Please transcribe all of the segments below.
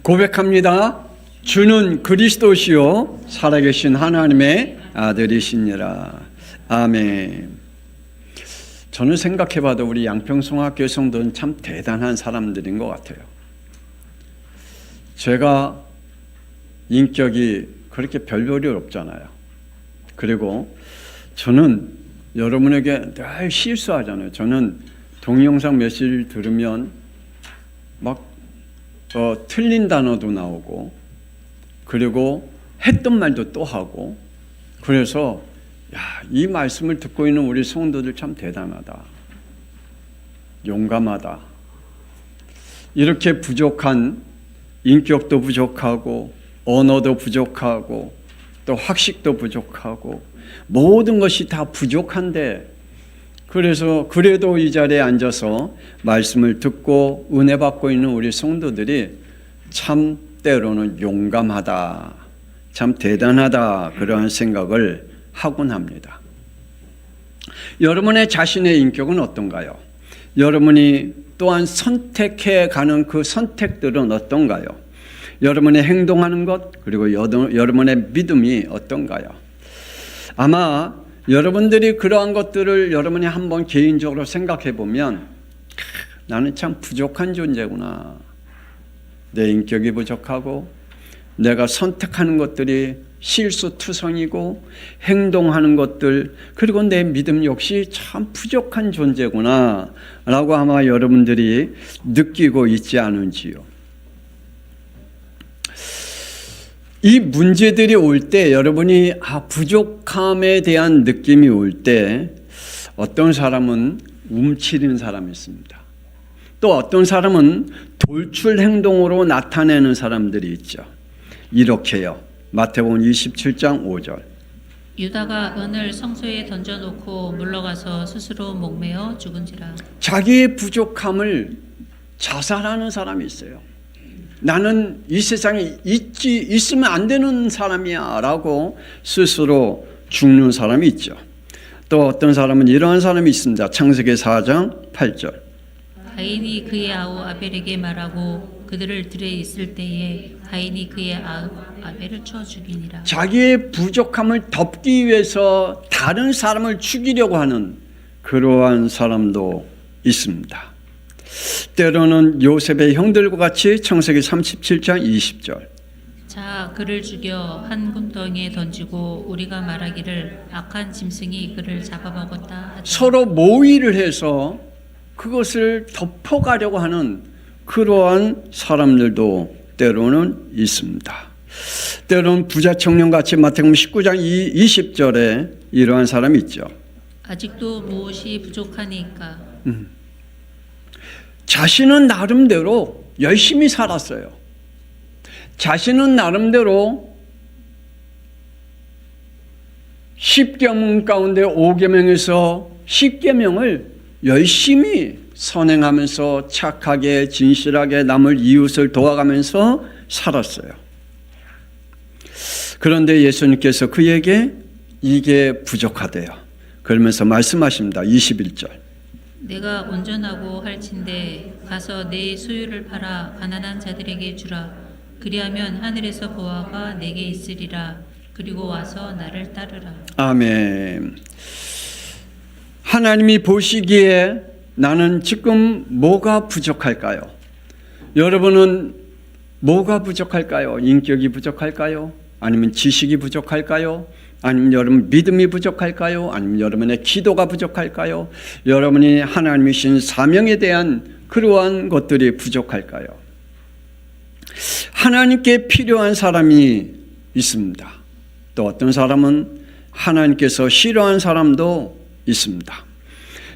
고백합니다. 주는 그리스도시요 살아계신 하나님의 아들이시니라. 아멘. 저는 생각해봐도 우리 양평송학교 성도는 참 대단한 사람들인 것 같아요. 제가 인격이 그렇게 별볼이 없잖아요. 그리고 저는 여러분에게 늘 실수하잖아요. 저는 동영상 메시지를 들으면 막 틀린 단어도 나오고, 그리고 했던 말도 또 하고, 그래서 이 말씀을 듣고 있는 우리 성도들 참 대단하다, 용감하다. 이렇게 부족한 인격도 부족하고 언어도 부족하고 또 학식도 부족하고 모든 것이 다 부족한데, 그래서 그래도 이 자리에 앉아서 말씀을 듣고 은혜 받고 있는 우리 성도들이 참 때로는 용감하다, 참 대단하다, 그러한 생각을 하곤 합니다. 여러분의 자신의 인격은 어떤가요? 여러분이 또한 선택해 가는 그 선택들은 어떤가요? 여러분의 행동하는 것, 그리고 여러분의 믿음이 어떤가요? 아마 여러분들이 그러한 것들을 여러분이 한번 개인적으로 생각해 보면, 나는 참 부족한 존재구나. 내 인격이 부족하고 내가 선택하는 것들이 실수투성이고 행동하는 것들, 그리고 내 믿음 역시 참 부족한 존재구나 라고 아마 여러분들이 느끼고 있지 않은지요. 이 문제들이 올 때, 여러분이 부족함에 대한 느낌이 올 때, 어떤 사람은 움츠리는 사람이 있습니다. 또 어떤 사람은 돌출 행동으로 나타내는 사람들이 있죠. 이렇게요. 마태복음 27장 5절. 유다가 은을 성소에 던져놓고 물러가서 스스로 목매어 죽은지라. 자기의 부족함을 자살하는 사람이 있어요. 나는 이 세상에 있으면 안 되는 사람이야 라고 스스로 죽는 사람이 있죠. 또 어떤 사람은 이러한 사람이 있습니다. 창세기 4장 8절. 가인이 그의 아우 아벨에게 말하고 그들을 들에 있을 때에 가인이 그의 아우 아벨을 쳐 죽이니라. 자기의 부족함을 덮기 위해서 다른 사람을 죽이려고 하는 그러한 사람도 있습니다. 때로는 요셉의 형들과 같이 창세기 37장 20절. 자, 그를 죽여 한 굼덩이에 던지고 우리가 말하기를 악한 짐승이 그를 잡아먹었다 하자. 서로 모의를 해서 그것을 덮어가려고 하는 그러한 사람들도 때로는 있습니다. 때로는 부자 청년같이 마태복음 19장 20절에 이러한 사람이 있죠. 아직도 무엇이 부족하니까. 자신은 나름대로 열심히 살았어요. 자신은 나름대로 10계명 가운데 5계명에서 10계명을 열심히 선행하면서 착하게 진실하게 남을 이웃을 도와가면서 살았어요. 그런데 예수님께서 그에게 이게 부족하대요. 그러면서 말씀하십니다. 21절. 내가 온전하고 할진대 가서 내 소유를 팔아 가난한 자들에게 주라. 그리하면 하늘에서 보화가 내게 있으리라. 그리고 와서 나를 따르라. 아멘. 하나님이 보시기에 나는 지금 뭐가 부족할까요? 여러분은 뭐가 부족할까요? 인격이 부족할까요? 아니면 지식이 부족할까요? 아니면 여러분 믿음이 부족할까요? 아니면 여러분의 기도가 부족할까요? 여러분이 하나님이 주신 사명에 대한 그러한 것들이 부족할까요? 하나님께 필요한 사람이 있습니다. 또 어떤 사람은 하나님께서 싫어하는 사람도 있습니다.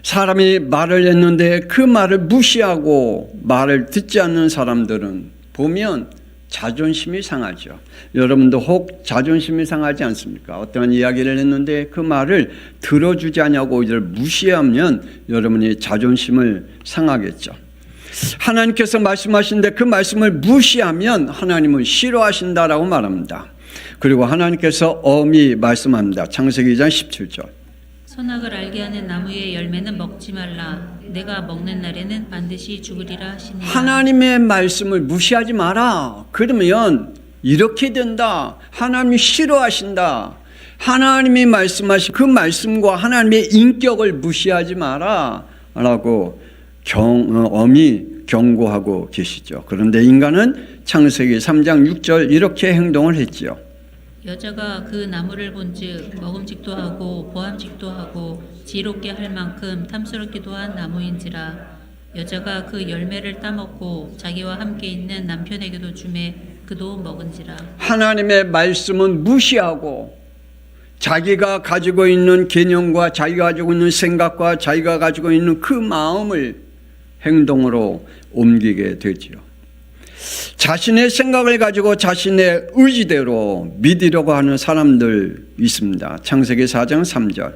사람이 말을 했는데 그 말을 무시하고 말을 듣지 않는 사람들은 보면 자존심이 상하죠. 여러분도 혹 자존심이 상하지 않습니까? 어떤 이야기를 했는데 그 말을 들어주지 않냐고 이를 무시하면 여러분이 자존심을 상하겠죠. 하나님께서 말씀하시는데 그 말씀을 무시하면 하나님은 싫어하신다라고 말합니다. 그리고 하나님께서 엄히 말씀합니다. 창세기 2장 17절. 선악을 알게 하는 나무의 열매는 먹지 말라. 내가 먹는 날에는 반드시 죽으리라 하시니라. 하나님의 말씀을 무시하지 마라. 그러면 이렇게 된다. 하나님이 싫어하신다. 하나님이 말씀하신 그 말씀과 하나님의 인격을 무시하지 마라 라고 엄히 경고하고 계시죠. 그런데 인간은 창세기 3장 6절 이렇게 행동을 했지요. 여자가 그 나무를 본즉 먹음직도 하고 보암직도 하고 지롭게 할 만큼 탐스럽기도 한 나무인지라. 여자가 그 열매를 따먹고 자기와 함께 있는 남편에게도 주매 그도 먹은지라. 하나님의 말씀은 무시하고 자기가 가지고 있는 개념과 자기가 가지고 있는 생각과 자기가 가지고 있는 그 마음을 행동으로 옮기게 되지요. 자신의 생각을 가지고 자신의 의지대로 믿으려고 하는 사람들 있습니다. 창세기 4장 3절.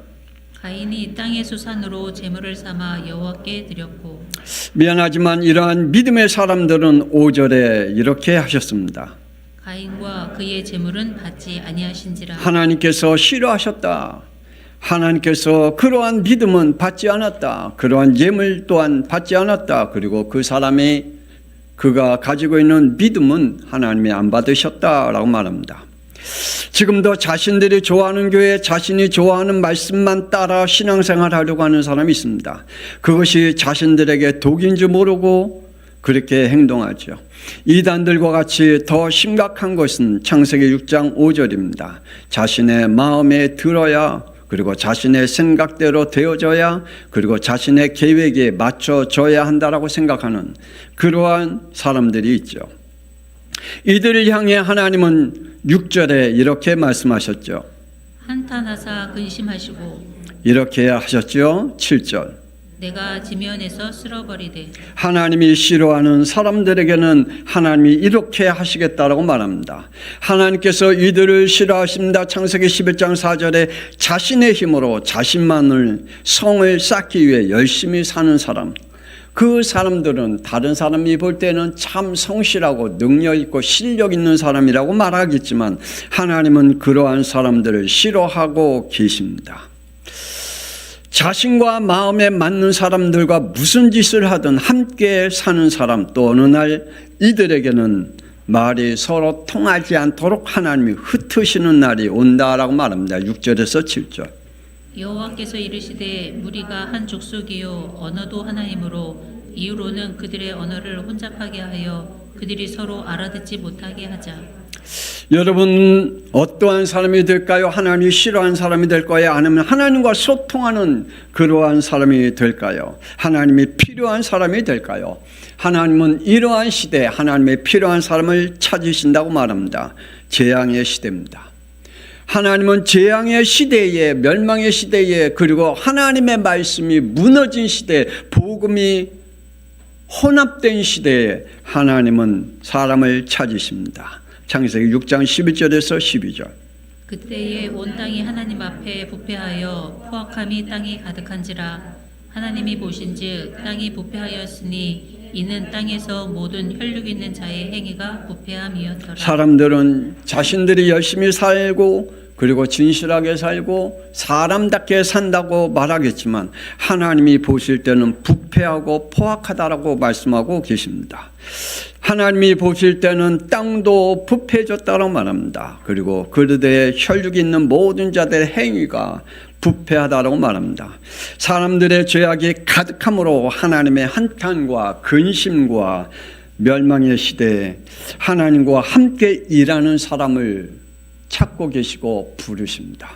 가인이 땅의 수산으로 제물을 삼아 여호와께 드렸고. 미안하지만 이러한 믿음의 사람들은 5절에 이렇게 하셨습니다. 가인과 그의 제물은 받지 아니하신지라. 하나님께서 싫어하셨다. 하나님께서 그러한 믿음은 받지 않았다. 그러한 예물 또한 받지 않았다. 그리고 그 사람이 그가 가지고 있는 믿음은 하나님이 안 받으셨다라고 말합니다. 지금도 자신들이 좋아하는 교회, 자신이 좋아하는 말씀만 따라 신앙생활 하려고 하는 사람이 있습니다. 그것이 자신들에게 독인 줄 모르고 그렇게 행동하죠. 이단들과 같이 더 심각한 것은 창세기 6장 5절입니다. 자신의 마음에 들어야, 그리고 자신의 생각대로 되어져야, 그리고 자신의 계획에 맞춰져야 한다라고 생각하는 그러한 사람들이 있죠. 이들을 향해 하나님은 6절에 이렇게 말씀하셨죠. 한탄하사 근심하시고. 이렇게 하셨죠. 7절. 내가 지면에서 쓸어버리되. 하나님이 싫어하는 사람들에게는 하나님이 이렇게 하시겠다라고 말합니다. 하나님께서 이들을 싫어하십니다. 창세기 11장 4절에 자신의 힘으로 자신만을 성을 쌓기 위해 열심히 사는 사람, 그 사람들은 다른 사람이 볼 때는 참 성실하고 능력 있고 실력 있는 사람이라고 말하겠지만 하나님은 그러한 사람들을 싫어하고 계십니다. 자신과 마음에 맞는 사람들과 무슨 짓을 하든 함께 사는 사람, 또 어느 날 이들에게는 말이 서로 통하지 않도록 하나님이 흩으시는 날이 온다라고 말합니다. 6절에서 7절. 여호와께서 이르시되 무리가 한 족속이요 언어도 하나이므로 이후로는 그들의 언어를 혼잡하게 하여 그들이 서로 알아듣지 못하게 하자. 여러분 어떠한 사람이 될까요? 하나님이 싫어하는 사람이 될까요? 아니면 하나님과 소통하는 그러한 사람이 될까요? 하나님이 필요한 사람이 될까요? 하나님은 이러한 시대에 하나님의 필요한 사람을 찾으신다고 말합니다. 재앙의 시대입니다. 하나님은 재앙의 시대에, 멸망의 시대에, 그리고 하나님의 말씀이 무너진 시대에, 복음이 혼합된 시대에 하나님은 사람을 찾으십니다. 창세기 6장 11절에서 12절. 그때에 온 땅이 하나님 앞에 부패하여 포악함이 땅에 가득한지라. 하나님이 보신즉 땅이 부패하였으니 이는 땅에서 모든 혈육 있는 자의 행위가 부패함이었더라. 사람들은 자신들이 열심히 살고 그리고 진실하게 살고 사람답게 산다고 말하겠지만 하나님이 보실 때는 부패하고 포악하다라고 말씀하고 계십니다. 하나님이 보실 때는 땅도 부패해졌다고 말합니다. 그리고 그들의 혈육 있는 모든 자들의 행위가 부패하다라고 말합니다. 사람들의 죄악이 가득함으로 하나님의 한탄과 근심과 멸망의 시대에 하나님과 함께 일하는 사람을 찾고 계시고 부르십니다.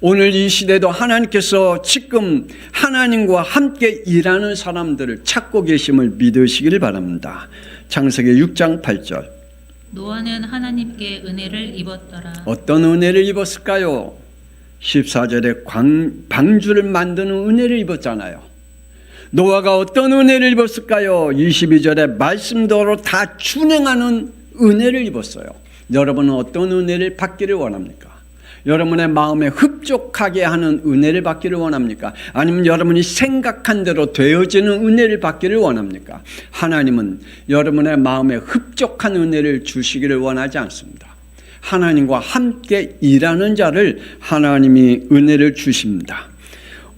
오늘 이 시대도 하나님께서 지금 하나님과 함께 일하는 사람들을 찾고 계심을 믿으시길 바랍니다. 창세기 6장 8절. 노아는 하나님께 은혜를 입었더라. 어떤 은혜를 입었을까요? 14절에 방주를 만드는 은혜를 입었잖아요. 노아가 어떤 은혜를 입었을까요? 22절에 말씀대로 다 준행하는 은혜를 입었어요. 여러분은 어떤 은혜를 받기를 원합니까? 여러분의 마음에 흡족하게 하는 은혜를 받기를 원합니까? 아니면 여러분이 생각한 대로 되어지는 은혜를 받기를 원합니까? 하나님은 여러분의 마음에 흡족한 은혜를 주시기를 원하지 않습니다. 하나님과 함께 일하는 자를 하나님이 은혜를 주십니다.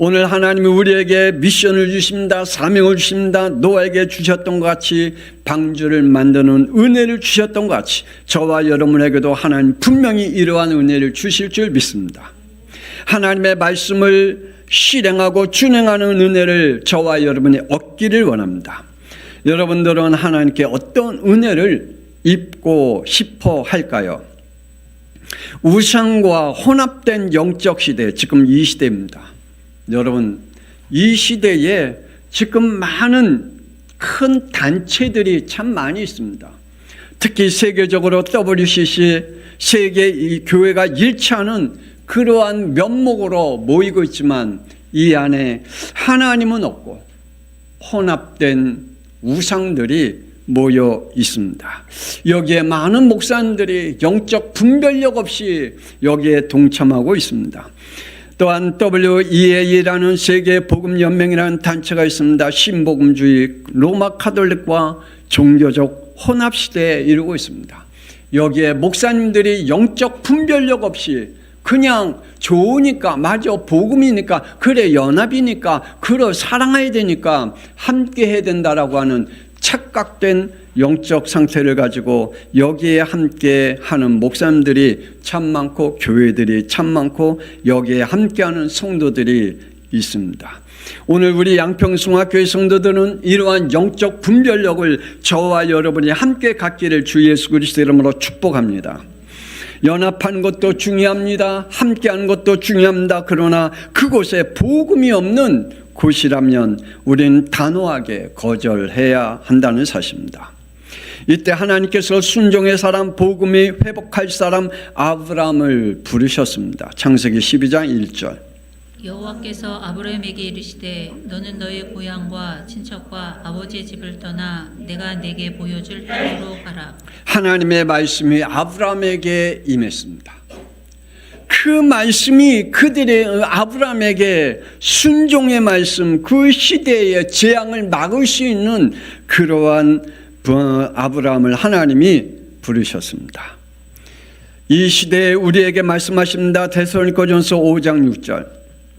오늘 하나님이 우리에게 미션을 주십니다. 사명을 주십니다. 노아에게 주셨던 것 같이 방주를 만드는 은혜를 주셨던 것 같이 저와 여러분에게도 하나님 분명히 이러한 은혜를 주실 줄 믿습니다. 하나님의 말씀을 실행하고 준행하는 은혜를 저와 여러분이 얻기를 원합니다. 여러분들은 하나님께 어떤 은혜를 입고 싶어 할까요? 우상과 혼합된 영적 시대, 지금 이 시대입니다. 여러분, 이 시대에 지금 많은 큰 단체들이 참 많이 있습니다. 특히 세계적으로 WCC, 세계 이 교회가 일치하는 그러한 면목으로 모이고 있지만 이 안에 하나님은 없고 혼합된 우상들이 모여 있습니다. 여기에 많은 목사님들이 영적 분별력 없이 여기에 동참하고 있습니다. 또한 WEA라는 세계 복음 연맹이라는 단체가 있습니다. 신복음주의 로마 카톨릭과 종교적 혼합 시대에 이르고 있습니다. 여기에 목사님들이 영적 분별력 없이 그냥 좋으니까, 맞아, 복음이니까, 그래, 연합이니까, 그래, 사랑해야 되니까 함께 해야 된다라고 하는 착각된 영적 상태를 가지고 여기에 함께 하는 목사님들이 참 많고 교회들이 참 많고 여기에 함께하는 성도들이 있습니다. 오늘 우리 양평숭화교회 성도들은 이러한 영적 분별력을 저와 여러분이 함께 갖기를 주 예수 그리스도 이름으로 축복합니다. 연합하는 것도 중요합니다. 함께하는 것도 중요합니다. 그러나 그곳에 복음이 없는 곳이라면 우리는 단호하게 거절해야 한다는 사실입니다. 이때 하나님께서 순종의 사람, 복음이 회복할 사람 아브라함을 부르셨습니다. 창세기 12장 1절. 여호와께서 아브라함에게 이르시되 너는 너의 고향과 친척과 아버지의 집을 떠나 내가 내게 보여줄 땅으로 가라. 하나님의 말씀이 아브라함에게 임했습니다. 그 말씀이 그들의 아브라함에게 순종의 말씀, 그 시대의 재앙을 막을 수 있는 그러한 아브라함을 하나님이 부르셨습니다. 이 시대에 우리에게 말씀하십니다. 데살로니가전서 5장 6절.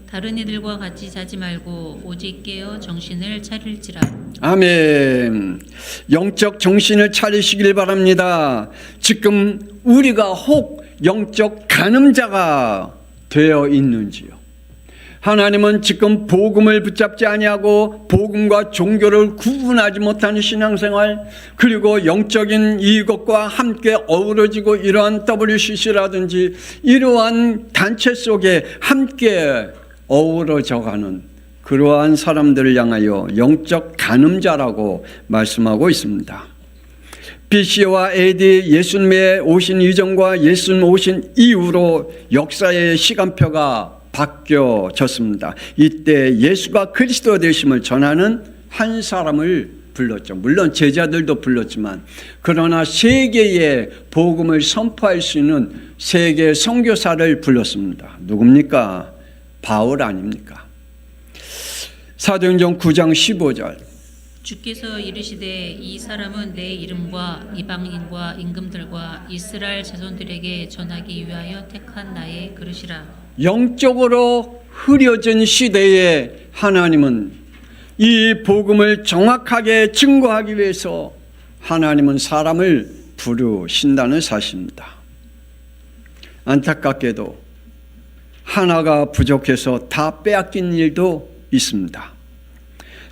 다른 이들과 같이 자지 말고 오직 깨어 정신을 차릴지라. 아멘. 영적 정신을 차리시길 바랍니다. 지금 우리가 혹 영적 간음자가 되어 있는지요? 하나님은 지금 복음을 붙잡지 아니하고 복음과 종교를 구분하지 못하는 신앙생활, 그리고 영적인 이것과 함께 어우러지고 이러한 WCC라든지 이러한 단체 속에 함께 어우러져가는 그러한 사람들을 향하여 영적 간음자라고 말씀하고 있습니다. BC와 AD 예수님의 오신 이전과 예수님 오신 이후로 역사의 시간표가 바뀌어졌습니다. 이때 예수가 그리스도 되심을 전하는 한 사람을 불렀죠. 물론 제자들도 불렀지만, 그러나 세계에 복음을 선포할 수 있는 세계 선교사를 불렀습니다. 누굽니까? 바울 아닙니까? 사도행전 9장 15절. 주께서 이르시되 이 사람은 내 이름과 이방인과 임금들과 이스라엘 자손들에게 전하기 위하여 택한 나의 그릇이라. 영적으로 흐려진 시대에 하나님은 이 복음을 정확하게 증거하기 위해서 하나님은 사람을 부르신다는 사실입니다. 안타깝게도 하나가 부족해서 다 빼앗긴 일도 있습니다.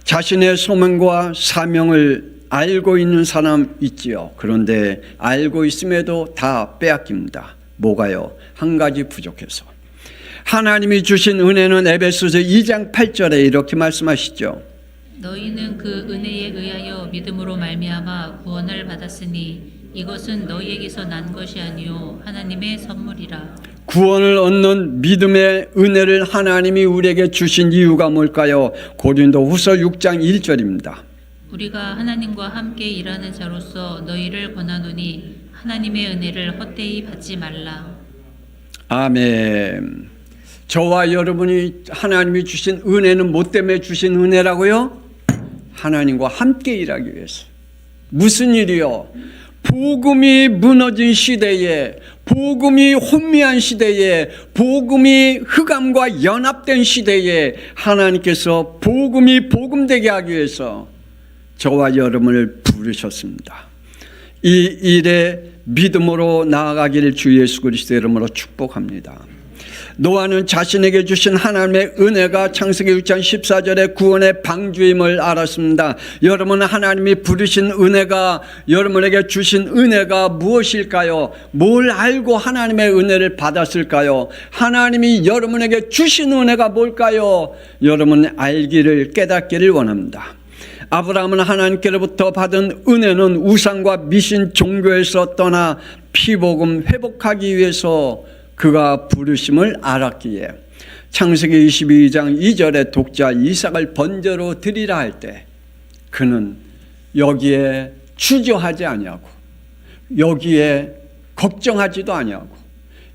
자신의 소명과 사명을 알고 있는 사람 있지요. 그런데 알고 있음에도 다 빼앗깁니다. 뭐가요? 한 가지 부족해서. 하나님이 주신 은혜는 에베소서 2장 8절에 이렇게 말씀하시죠. 너희는 그 은혜에 의하여 믿음으로 말미암아 구원을 받았으니 이것은 너희에게서 난 것이 아니요 하나님의 선물이라. 구원을 얻는 믿음의 은혜를 하나님이 우리에게 주신 이유가 뭘까요? 고린도후서 6장 1절입니다. 우리가 하나님과 함께 일하는 자로서 너희를 권하노니 하나님의 은혜를 헛되이 받지 말라. 아멘. 저와 여러분이 하나님이 주신 은혜는 뭐 때문에 주신 은혜라고요? 하나님과 함께 일하기 위해서. 무슨 일이요? 복음이 무너진 시대에, 복음이 혼미한 시대에, 복음이 흑암과 연합된 시대에 하나님께서 복음이 복음되게 하기 위해서 저와 여러분을 부르셨습니다. 이 일에 믿음으로 나아가기를 주 예수 그리스도의 이름으로 축복합니다. 노아는 자신에게 주신 하나님의 은혜가 창세기 6장 14절의 구원의 방주임을 알았습니다. 여러분, 하나님이 부르신 은혜가, 여러분에게 주신 은혜가 무엇일까요? 뭘 알고 하나님의 은혜를 받았을까요? 하나님이 여러분에게 주신 은혜가 뭘까요? 여러분 알기를, 깨닫기를 원합니다. 아브라함은 하나님께로부터 받은 은혜는 우상과 미신 종교에서 떠나 피복음 회복하기 위해서 그가 부르심을 알았기에 창세기 22장 2절에 독자 이삭을 번제로 드리라 할 때 그는 여기에 주저하지 아니하고, 여기에 걱정하지도 아니하고,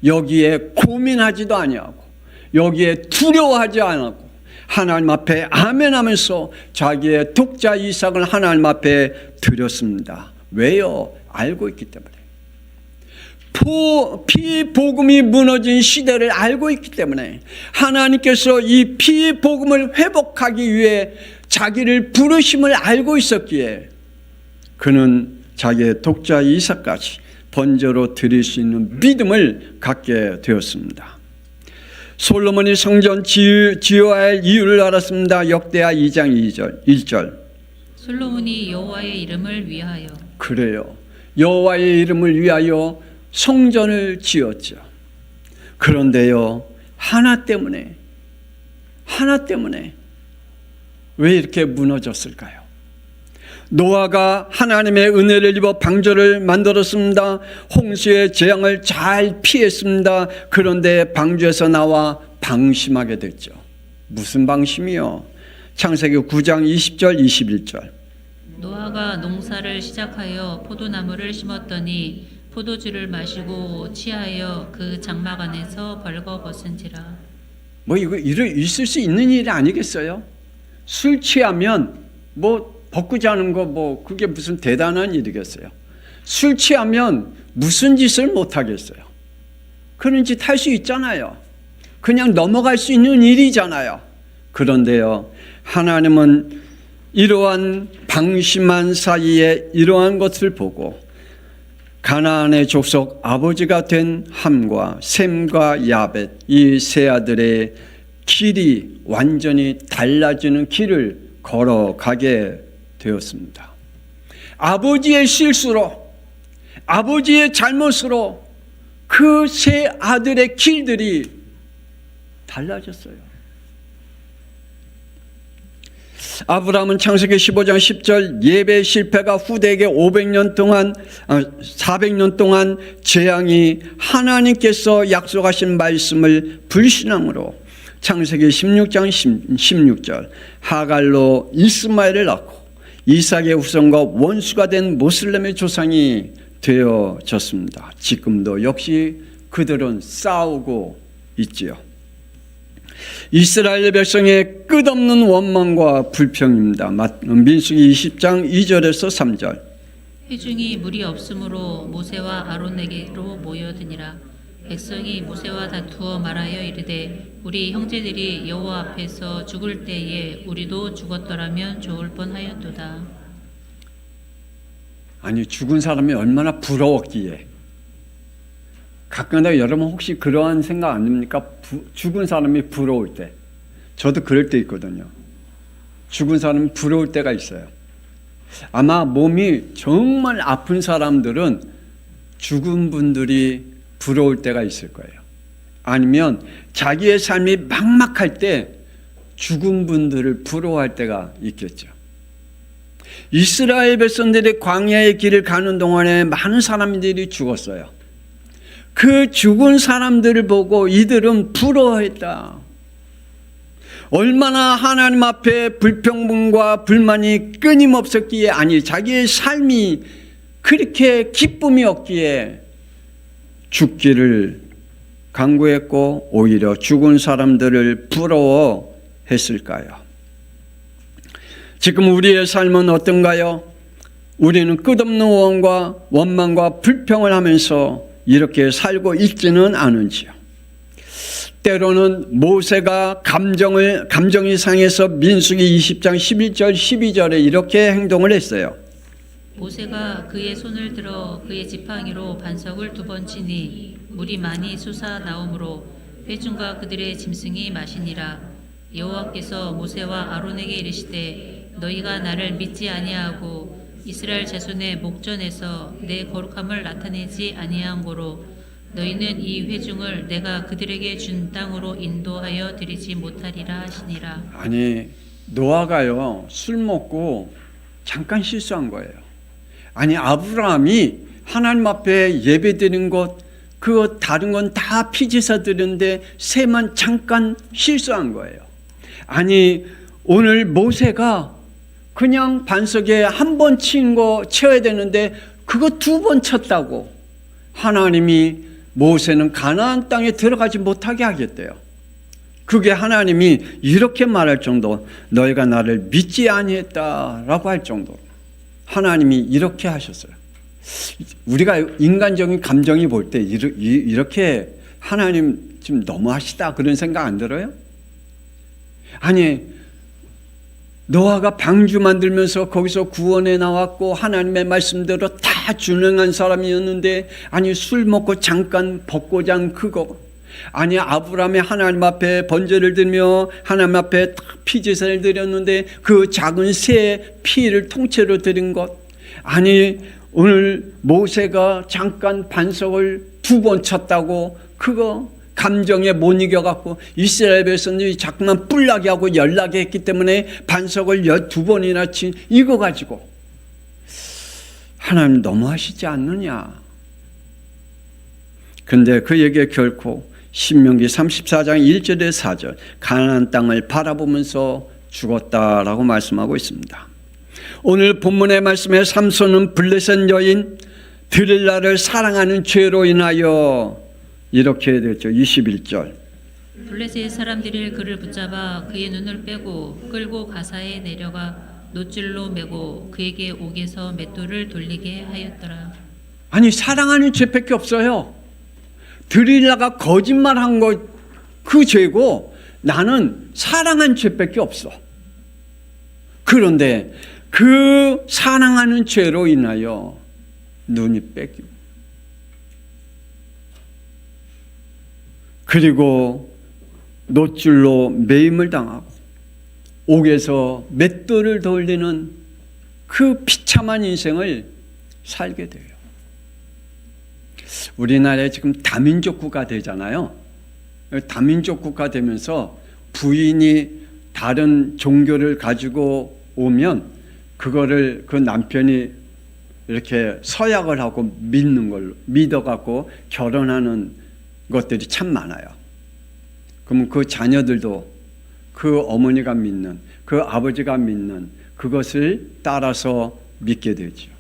여기에 고민하지도 아니하고, 여기에 두려워하지 않고 하나님 앞에 아멘 하면서 자기의 독자 이삭을 하나님 앞에 드렸습니다. 왜요? 알고 있기 때문에. 피복음이 무너진 시대를 알고 있기 때문에 하나님께서 이 피복음을 회복하기 위해 자기를 부르심을 알고 있었기에 그는 자기의 독자 이삭까지 번제로 드릴 수 있는 믿음을 갖게 되었습니다. 솔로몬이 성전 지어야 할 이유를 알았습니다. 역대하 2장 1절. 솔로몬이 여호와의 이름을 위하여. 그래요. 여호와의 이름을 위하여 성전을 지었죠. 그런데요, 하나 때문에 왜 이렇게 무너졌을까요? 노아가 하나님의 은혜를 입어 방주를 만들었습니다. 홍수의 재앙을 잘 피했습니다. 그런데 방주에서 나와 방심하게 됐죠. 무슨 방심이요? 창세기 9장 20절 21절. 노아가 농사를 시작하여 포도나무를 심었더니 포도주를 마시고 취하여 그 장막 안에서 벌거벗은지라. 이거 있을 수 있는 일이 아니겠어요? 술 취하면 벗고 자는 거 그게 무슨 대단한 일이겠어요? 술 취하면 무슨 짓을 못 하겠어요? 그런 짓 할 수 있잖아요. 그냥 넘어갈 수 있는 일이잖아요. 그런데요, 하나님은 이러한 방심한 사이에 이러한 것을 보고 가나안의 족속 아버지가 된 함과 셈과 야벳 이 세 아들의 길이 완전히 달라지는 길을 걸어가게 되었습니다. 아버지의 실수로, 아버지의 잘못으로 그 세 아들의 길들이 달라졌어요. 아브라함은 창세기 15장 10절 예배 실패가 후대에게 400년 동안 재앙이 하나님께서 약속하신 말씀을 불신앙으로 창세기 16장 16절 하갈로 이스마엘을 낳고 이삭의 후손과 원수가 된 모슬렘의 조상이 되어졌습니다. 지금도 역시 그들은 싸우고 있지요. 이스라엘 백성의 끝없는 원망과 불평입니다. 민수기 20장 2절에서 3절. 회중이 물이 없으므로 모세와 아론에게로 모여드니라. 백성이 모세와 다투어 말하여 이르되 우리 형제들이 여호와 앞에서 죽을 때에 우리도 죽었더라면 좋을 뻔하였도다. 아니, 죽은 사람이 얼마나 부러웠기에. 가끔가다 여러분 혹시 그러한 생각 안 듭니까? 죽은 사람이 부러울 때. 저도 그럴 때 있거든요. 죽은 사람이 부러울 때가 있어요. 아마 몸이 정말 아픈 사람들은 죽은 분들이 부러울 때가 있을 거예요. 아니면 자기의 삶이 막막할 때 죽은 분들을 부러워할 때가 있겠죠. 이스라엘 백성들이 광야의 길을 가는 동안에 많은 사람들이 죽었어요. 그 죽은 사람들을 보고 이들은 부러워했다. 얼마나 하나님 앞에 불평분과 불만이 끊임없었기에, 아니 자기의 삶이 그렇게 기쁨이 없기에 죽기를 간구했고 오히려 죽은 사람들을 부러워했을까요? 지금 우리의 삶은 어떤가요? 우리는 끝없는 원망과 불평을 하면서 이렇게 살고 있지는 않은지요. 때로는 모세가 감정이 상해서 민수기 20장 11절 12절에 이렇게 행동을 했어요. 모세가 그의 손을 들어 그의 지팡이로 반석을 2번 치니 물이 많이 솟아 나오므로 회중과 그들의 짐승이 마시니라. 여호와께서 모세와 아론에게 이르시되 너희가 나를 믿지 아니하고 이스라엘 자손의 목전에서 내 거룩함을 나타내지 아니한 고로 너희는 이 회중을 내가 그들에게 준 땅으로 인도하여 드리지 못하리라 하시니라. 아니, 노아가요, 술 먹고 잠깐 실수한 거예요. 아니, 아브라함이 하나님 앞에 예배드린 것, 그거 다른 건 다 피제사 드렸는데 새만 잠깐 실수한 거예요. 아니, 오늘 모세가 그냥 반석에 한 번 친 거 쳐야 되는데 그거 2번 쳤다고 하나님이 모세는 가나안 땅에 들어가지 못하게 하겠대요. 그게 하나님이 이렇게 말할 정도, 너희가 나를 믿지 아니했다라고 할 정도로 하나님이 이렇게 하셨어요. 우리가 인간적인 감정이 볼 때 이렇게 하나님 좀 너무하시다 그런 생각 안 들어요? 아니, 노아가 방주 만들면서 거기서 구원해 나왔고 하나님의 말씀대로 다 준행한 사람이었는데, 아니 술 먹고 잠깐 벚고장 그거, 아니 아브라함이 하나님 앞에 번제를 드리며 하나님 앞에 피제사를 드렸는데 그 작은 새 피를 통째로 드린 것, 아니 오늘 모세가 잠깐 반석을 2번 쳤다고 그거 감정에 못 이겨갖고 이스라엘 백성들이 자꾸만 뿔나게 하고 열나게 했기 때문에 반석을 12번이나 친 이거 가지고 하나님 너무하시지 않느냐. 근데 그에게 결코 신명기 34장 1절에 4절 가나안 땅을 바라보면서 죽었다라고 말씀하고 있습니다. 오늘 본문의 말씀에 삼손은 블레셋 여인 드릴라를 사랑하는 죄로 인하여 이렇게 됐죠. 21절. 블레셋 사람들이 그를 붙잡아 그의 눈을 빼고 끌고 가사에 내려가 노줄로 메고 그에게 옥에서 맷돌을 돌리게 하였더라. 아니 사랑하는 죄밖에 없어요. 드릴라가 거짓말한 거 그 죄고 나는 사랑한 죄밖에 없어. 그런데 그 사랑하는 죄로 인하여 눈이 뺏기고 그리고 노줄로 매임을 당하고 옥에서 맷돌을 돌리는 그 비참한 인생을 살게 돼요. 우리나라에 지금 다민족 국가 되잖아요. 다민족 국가 되면서 부인이 다른 종교를 가지고 오면 그거를 그 남편이 이렇게 서약을 하고 믿는 걸로 믿어갖고 결혼하는 것들이 참 많아요. 그러면 그 자녀들도 그 어머니가 믿는, 그 아버지가 믿는 그것을 따라서 믿게 되죠.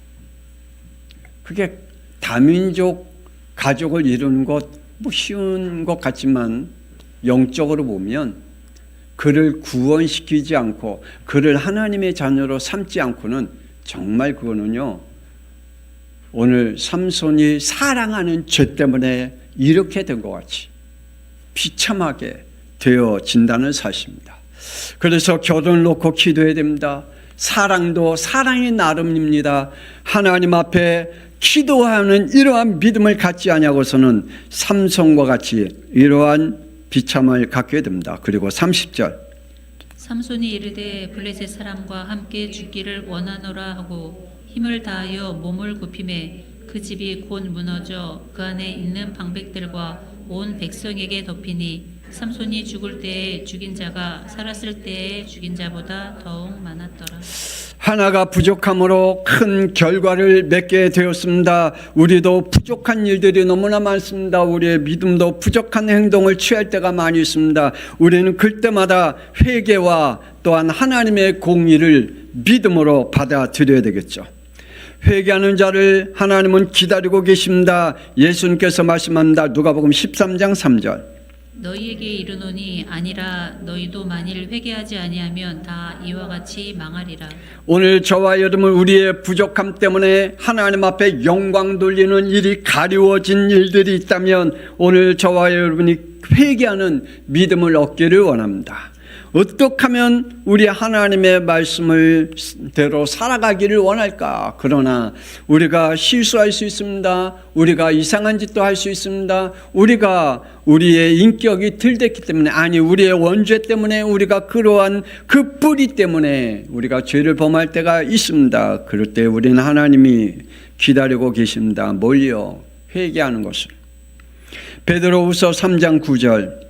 그게 다민족 가족을 이루는 것 뭐 쉬운 것 같지만 영적으로 보면 그를 구원시키지 않고 그를 하나님의 자녀로 삼지 않고는 정말 그거는요, 오늘 삼손이 사랑하는 죄 때문에 이렇게 된 것 같이 비참하게 되어진다는 사실입니다. 그래서 결혼을 놓고 기도해야 됩니다. 사랑도 사랑이 나름입니다. 하나님 앞에 기도하는 이러한 믿음을 갖지 아니하고서는 삼손과 같이 이러한 비참을 갖게 됩니다. 그리고 30절. 삼손이 이르되 블레셋 사람과 함께 죽기를 원하노라 하고 힘을 다하여 몸을 굽히매 그 집이 곧 무너져 그 안에 있는 방백들과 온 백성에게 덮이니 삼손이 죽을 때에 죽인 자가 살았을 때에 죽인 자보다 더욱 많았더라. 하나가 부족함으로 큰 결과를 맺게 되었습니다. 우리도 부족한 일들이 너무나 많습니다. 우리의 믿음도 부족한 행동을 취할 때가 많이 있습니다. 우리는 그때마다 회개와 또한 하나님의 공의를 믿음으로 받아들여야 되겠죠. 회개하는 자를 하나님은 기다리고 계십니다. 예수님께서 말씀합니다. 누가복음 13장 3절. 너희에게 이르노니 아니라 너희도 만일 회개하지 아니하면 다 이와 같이 망하리라. 오늘 저와 여러분 우리의 부족함 때문에 하나님 앞에 영광 돌리는 일이 가리워진 일들이 있다면 오늘 저와 여러분이 회개하는 믿음을 얻기를 원합니다. 어떻게 하면 우리 하나님의 말씀을 대로 살아가기를 원할까? 그러나 우리가 실수할 수 있습니다. 우리가 이상한 짓도 할 수 있습니다. 우리가 우리의 인격이 들댔기 때문에, 아니 우리의 원죄 때문에, 우리가 그러한 그 뿌리 때문에 우리가 죄를 범할 때가 있습니다. 그럴 때 우리는 하나님이 기다리고 계십니다. 뭘요? 회개하는 것을. 베드로후서 3장 9절.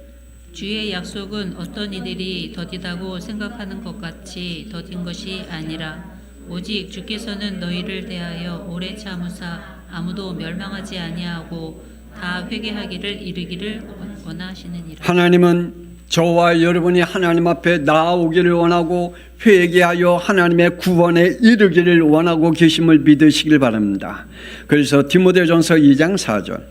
주의 약속은 어떤 이들이 더디다고 생각하는 것 같이 더딘 것이 아니라 오직 주께서는 너희를 대하여 오래 참으사 아무도 멸망하지 아니하고 다 회개하기를 이르기를 원하시느니라. 하나님은 저와 여러분이 하나님 앞에 나아오기를 원하고 회개하여 하나님의 구원에 이르기를 원하고 계심을 믿으시길 바랍니다. 그래서 디모데전서 2장 4절.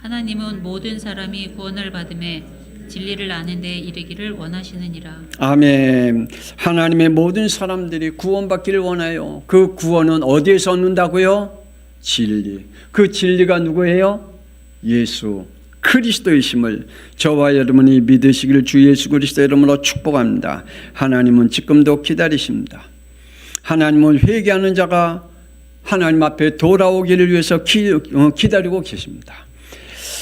하나님은 모든 사람이 구원을 받음에 진리를 아는 데 이르기를 원하시느니라. 아멘. 하나님의 모든 사람들이 구원받기를 원해요. 그 구원은 어디에서 얻는다고요? 진리. 그 진리가 누구예요? 예수 그리스도이심을 저와 여러분이 믿으시기를 주 예수 그리스도 이름으로 축복합니다. 하나님은 지금도 기다리십니다. 하나님은 회개하는 자가 하나님 앞에 돌아오기를 위해서 기다리고 계십니다.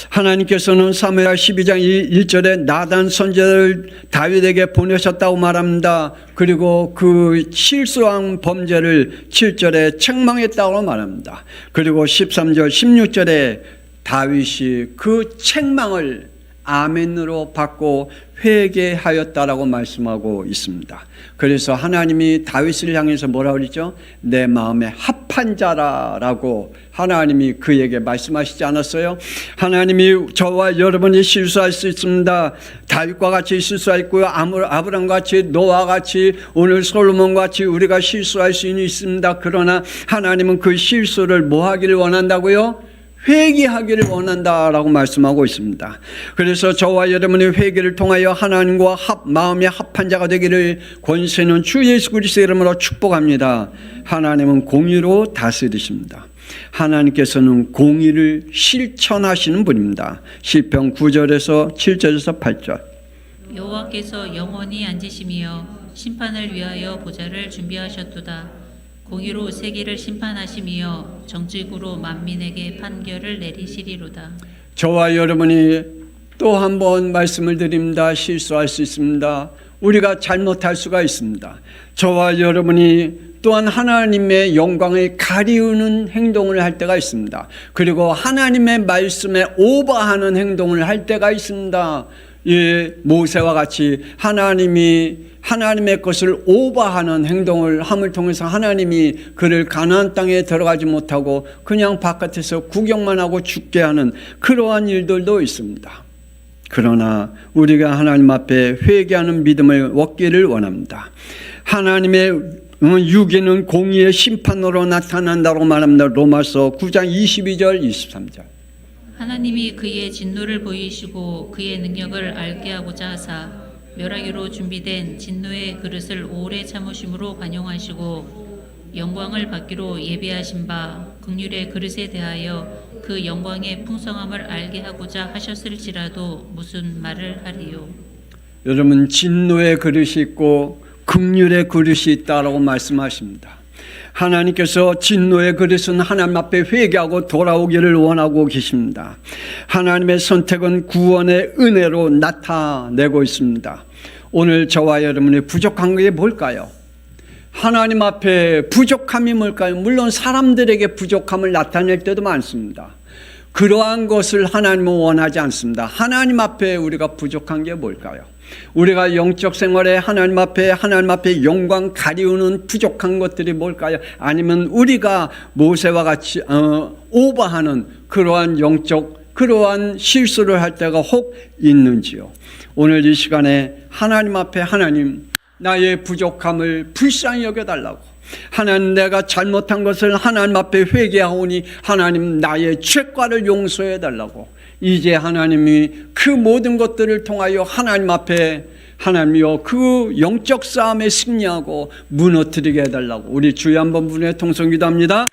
하나님께서는 사무엘 12장 1절에 나단 선지자를 다윗에게 보내셨다고 말합니다. 그리고 그 실수한 범죄를 7절에 책망했다고 말합니다. 그리고 13절 16절에 다윗이 그 책망을 아멘으로 받고 회개하였다라고 말씀하고 있습니다. 그래서 하나님이 다윗을 향해서 뭐라고 그랬죠? 내 마음에 합한 자라라고 하나님이 그에게 말씀하시지 않았어요? 하나님이 저와 여러분이 실수할 수 있습니다. 다윗과 같이 실수했고요. 아브라함과 같이, 노아와 같이, 오늘 솔로몬과 같이 우리가 실수할 수 있습니다. 그러나 하나님은 그 실수를 뭐 하기를 원한다고요? 회개하기를 원한다라고 말씀하고 있습니다. 그래서 저와 여러분의 회개를 통하여 하나님과 마음의 합한 자가 되기를 권세는 주 예수 그리스도의 이름으로 축복합니다. 하나님은 공의로 다스리십니다. 하나님께서는 공의를 실천하시는 분입니다. 시편 9절에서 7절에서 8절. 여호와께서 영원히 앉으시며 심판을 위하여 보좌를 준비하셨도다. 공의로 세계를 심판하시며 정직으로 만민에게 판결을 내리시리로다. 저와 여러분이 또 한 번 말씀을 드립니다. 실수할 수 있습니다. 우리가 잘못할 수가 있습니다. 저와 여러분이 또한 하나님의 영광을 가리우는 행동을 할 때가 있습니다. 그리고 하나님의 말씀에 오버하는 행동을 할 때가 있습니다. 예, 모세와 같이 하나님의 것을 오버하는 행동을 함을 통해서 하나님이 그를 가나안 땅에 들어가지 못하고 그냥 바깥에서 구경만 하고 죽게 하는 그러한 일들도 있습니다. 그러나 우리가 하나님 앞에 회개하는 믿음을 얻기를 원합니다. 하나님의 유기는 공의의 심판으로 나타난다고 말합니다. 로마서 9장 22절 23절. 하나님이 그의 진노를 보이시고 그의 능력을 알게 하고자 하사 멸하기로 준비된 진노의 그릇을 오래 참으심으로 관용하시고 영광을 받기로 예비하신 바 긍휼의 그릇에 대하여 그 영광의 풍성함을 알게 하고자 하셨을지라도 무슨 말을 하리요. 여러분, 진노의 그릇이 있고 긍휼의 그릇이 있다라고 말씀하십니다. 하나님께서 진노의 그릇은 하나님 앞에 회개하고 돌아오기를 원하고 계십니다. 하나님의 선택은 구원의 은혜로 나타내고 있습니다. 오늘 저와 여러분의 부족한 게 뭘까요? 하나님 앞에 부족함이 뭘까요? 물론 사람들에게 부족함을 나타낼 때도 많습니다. 그러한 것을 하나님은 원하지 않습니다. 하나님 앞에 우리가 부족한 게 뭘까요? 우리가 영적 생활에 하나님 앞에 영광 가리우는 부족한 것들이 뭘까요? 아니면 우리가 모세와 같이 오버하는 그러한 그러한 실수를 할 때가 혹 있는지요? 오늘 이 시간에 하나님 앞에 하나님 나의 부족함을 불쌍히 여겨달라고, 하나님 내가 잘못한 것을 하나님 앞에 회개하오니 하나님 나의 죄과를 용서해달라고 이제 하나님이 그 모든 것들을 통하여 하나님 앞에 하나님이여 그 영적 싸움에 승리하고 무너뜨리게 해달라고 우리 주여 한번 분에 통성기도합니다.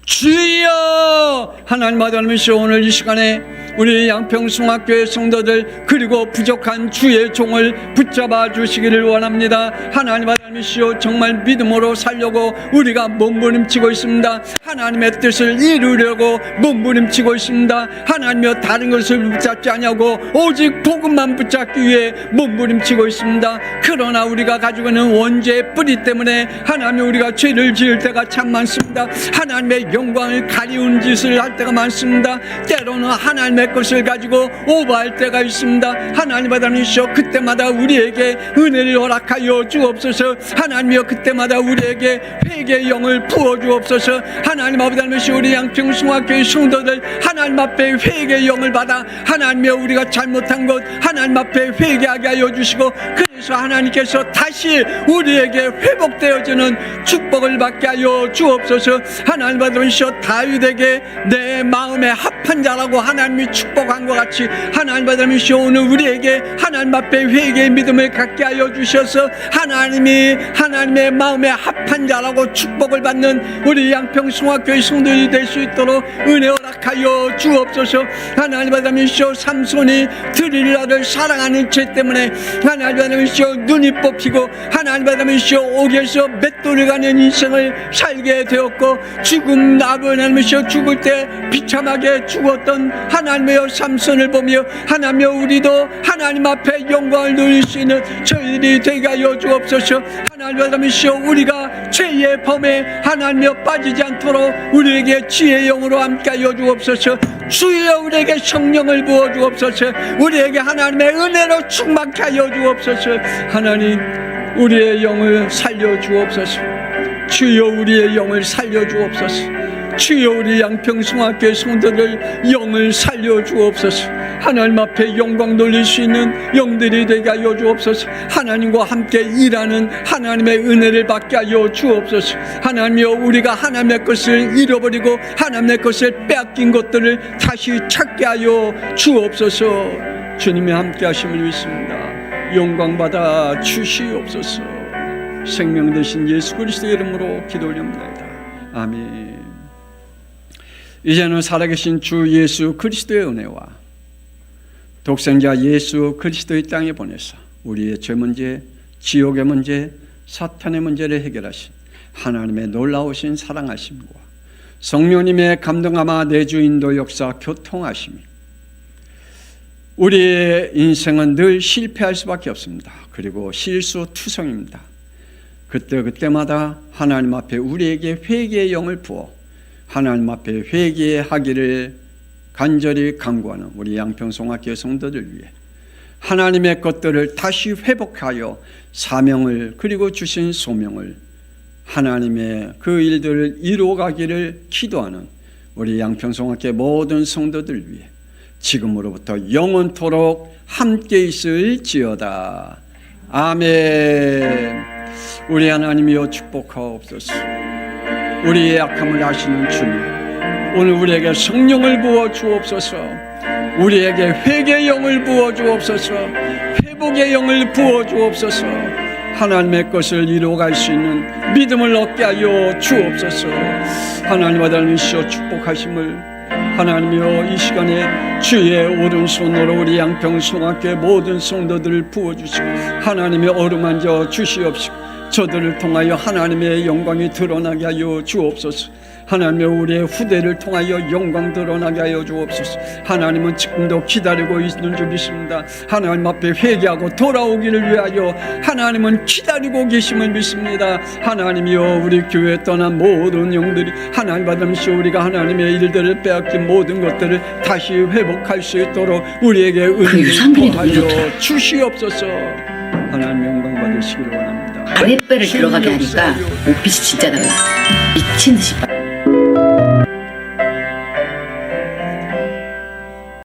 주여 하나님 아버지시여 오늘 이 시간에 우리 양평숭학교의 성도들 그리고 부족한 주의 종을 붙잡아 주시기를 원합니다. 하나님 아버지시여 정말 믿음으로 살려고 우리가 몸부림치고 있습니다. 하나님의 뜻을 이루려고 몸부림치고 있습니다. 하나님여 다른 것을 붙잡지 않냐고 오직 복음만 붙잡기 위해 몸부림치고 있습니다. 그러나 우리가 가지고 있는 원죄의 뿌리 때문에 하나님 우리가 죄를 지을 때가 참 많습니다. 하나님의 영광을 가리운 짓을 할 때가 많습니다. 때로는 하나님의 것을 가지고 오버할 때가 있습니다. 하나님 아버지시여 그때마다 우리에게 은혜를 허락하여 주옵소서. 하나님이여 그때마다 우리에게 회개의 영을 부어 주옵소서. 하나님 아버지시여 우리 양평숭학교의 성도들 하나님 앞에 회개의 영을 받아 하나님이여 우리가 잘못한 것 하나님 앞에 회개하게 하여 주시고 그래서 하나님께서 다시 우리에게 회복되어지는 축복을 받게 하여 주옵소서. 하나님 아버지시여 다윗에게 내 마음에 합한 자라고 하나님이 축복한 것 같이 하나님 아버지시여 오늘 우리에게 하나님 앞에 회개의 믿음을 갖게 하여 주셔서 하나님이 하나님의 마음에 합한 자라고 축복을 받는 우리 양평숭학교의 성도들이 될 수 있도록 은혜 허락하여 주옵소서. 하나님 아버지시여 삼손이 드릴라를 사랑하는 죄 때문에 하나님 아버지시여 눈이 뽑히고 하나님 아버지시여 옥에서 맷돌이 가는 인생을 살게 되었고 죽음 아버지시여 죽을 때 비참하게 죽었던 하나님의 삼손을 보며 하나님여 우리도 하나님 앞에 영광을 누릴 수 있는 저희들이 되게 하여 주옵소서. 하나님 아버지시여 우리가 죄의 범에 하나님여 빠지지 않도록 우리에게 지혜의 영으로 함께 하여 주옵소서. 주여 우리에게 성령을 부어 주옵소서. 우리에게 하나님의 은혜로 충만케 하여 주옵소서. 하나님 우리의 영을 살려 주옵소서. 주여 우리의 영을 살려 주옵소서. 주여 우리 양평숭학교의 성도들 영을 살려 주옵소서. 하나님 앞에 영광 돌릴 수 있는 영들이 되게 하여 주옵소서. 하나님과 함께 일하는 하나님의 은혜를 받게 하여 주옵소서. 하나님이여 우리가 하나님의 것을 잃어버리고 하나님의 것을 빼앗긴 것들을 다시 찾게 하여 주옵소서. 주님이 함께 하심을 믿습니다. 영광 받아 주시옵소서. 생명 되신 예수 그리스도의 이름으로 기도 올립니다. 아멘. 이제는 살아계신 주 예수 그리스도의 은혜와 독생자 예수 그리스도의 땅에 보내서 우리의 죄 문제, 지옥의 문제, 사탄의 문제를 해결하신 하나님의 놀라우신 사랑하심과 성령님의 감동하마 내주 인도 역사 교통하심이 우리의 인생은 늘 실패할 수밖에 없습니다. 그리고 실수투성입니다. 그때마다 하나님 앞에 우리에게 회개의 영을 부어 하나님 앞에 회개하기를 간절히 간구하는 우리 양평숭학교 성도들 위해 하나님의 것들을 다시 회복하여 사명을 그리고 주신 소명을 하나님의 그 일들을 이루어가기를 기도하는 우리 양평숭학교 모든 성도들 위해 지금으로부터 영원토록 함께 있을지어다. 아멘. 우리 하나님이여 축복하옵소서. 우리의 약함을 아시는 주님, 오늘 우리에게 성령을 부어 주옵소서. 우리에게 회개의 영을 부어 주옵소서. 회복의 영을 부어 주옵소서. 하나님의 것을 이루어갈 수 있는 믿음을 얻게 하여 주옵소서. 하나님 아들이시여 축복하심을 하나님이여 이 시간에 주의 오른손으로 우리 양평숭학교의 모든 성도들을 부어주시고 하나님의 어루만져 주시옵시고 저들을 통하여 하나님의 영광이 드러나게 하여 주옵소서. 하나님의 우리의 후대를 통하여 영광 드러나게 하여 주옵소서. 하나님은 지금도 기다리고 있는 줄 믿습니다. 하나님 앞에 회개하고 돌아오기를 위하여 하나님은 기다리고 계심을 믿습니다. 하나님이여 우리 교회에 떠난 모든 영들이 하나님 받으시오 우리가 하나님의 일들을 빼앗긴 모든 것들을 다시 회복할 수 있도록 우리에게 은혜를 더하여 주시옵소서. 하나님 영광 받으시기를 원합니다. 아랫배를 들어가게 하니까 옷빛이 진짜 달라. 미친 듯이